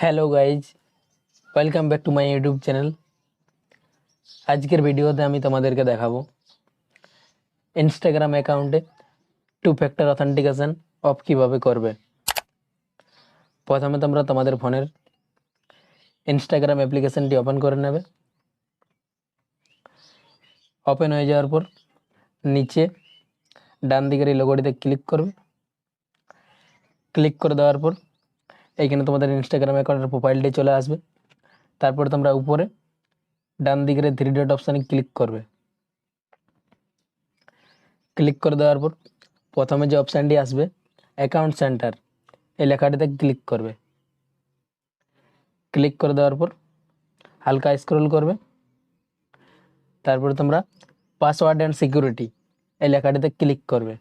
Hello guys, welcome back to my YouTube channel. আজকের ভিডিওতে আমি তোমাদেরকে দেখাবো ইনস্টাগ্রাম অ্যাকাউন্টে 2 ফ্যাক্টর অথেন্টিকেশন অফ কীভাবে করবে। প্রথমে তোমরা তোমাদের ফোনের ইনস্টাগ্রাম অ্যাপ্লিকেশনটি ওপেন করে নেবে। ওপেন হয়ে যাওয়ার পর নিচে ডান দিকের এই লোগোটিতে ক্লিক করবে। ক্লিক করে দেওয়ার পর এইখানে তোমাদের ইনস্টাগ্রাম অ্যাকাউন্টের প্রোফাইলটি চলে আসবে। তারপর তোমরা উপরে ডান দিকের 3 ডট অপশানে ক্লিক করবে। ক্লিক করে দেওয়ার পর প্রথমে যে অপশানটি আসবে অ্যাকাউন্ট সেন্টার, এই লেখাটিতে ক্লিক করবে। ক্লিক করে দেওয়ার পর হালকা স্ক্রল করবে। তারপরে তোমরা পাসওয়ার্ড অ্যান্ড সিকিউরিটি, এই লেখাটিতে ক্লিক করবে।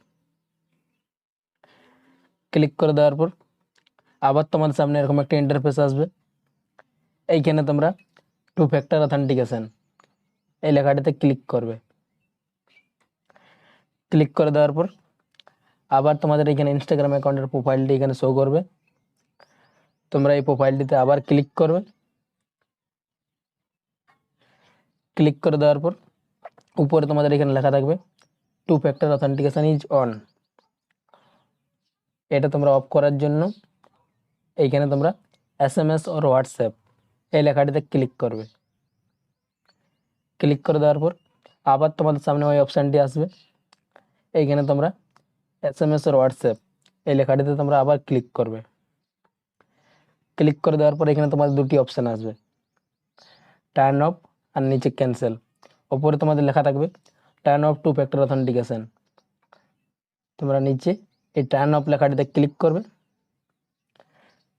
ক্লিক করে দেওয়ার পর আবার তোমাদের সামনে এরকম একটা ইন্টারফেস আসবে। এইখানে তোমরা 2 ফ্যাক্টর অথেন্টিকেশন, এই লেখাটিতে ক্লিক করবে। ক্লিক করে দেওয়ার পর আবার তোমাদের এখানে ইনস্টাগ্রাম অ্যাকাউন্টের প্রোফাইলটি এখানে শো করবে। তোমরা এই প্রোফাইলটিতে আবার ক্লিক করবে। ক্লিক করে দেওয়ার পর উপরে তোমাদের এখানে লেখা থাকবে 2 ফ্যাক্টর অথেন্টিকেশন ইজ অন। এটা তোমরা অফ করার জন্য এইখানে তোমরা SMS ওর হোয়াটসঅ্যাপ, এই লেখাটিতে ক্লিক করবে। ক্লিক করে দেওয়ার পর আবার তোমাদের সামনে ওই অপশানটি আসবে। এইখানে তোমরা SMS ওর হোয়াটসঅ্যাপ, এই লেখাটিতে তোমরা আবার ক্লিক করবে। ক্লিক করে দেওয়ার পর এখানে তোমাদের দুটি অপশান আসবে, টার্ন অফ আর নিচে ক্যান্সেল। ওপরে তোমাদের লেখা থাকবে টার্ন অফ 2 ফ্যাক্টর অথেন্টিকেশন। তোমরা নিচে এই টার্ন অফ লেখাটিতে ক্লিক করবে।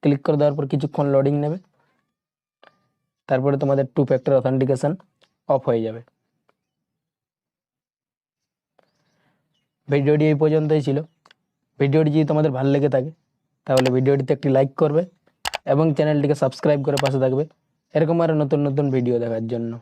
ক্লিক করে দেওয়ার পর কিছুক্ষণ লোডিং নেবে। তারপরে তোমাদের 2 ফ্যাক্টর অথেন্টিকেশন অফ হয়ে যাবে। ভিডিওটি এই পর্যন্তই ছিল। ভিডিওটি যদি তোমাদের ভালো লেগে থাকে তাহলে ভিডিওটিতে একটি লাইক করবে এবং চ্যানেলটিকে সাবস্ক্রাইব করে পাশে থাকবে এরকম আরও নতুন নতুন ভিডিও দেখার জন্য।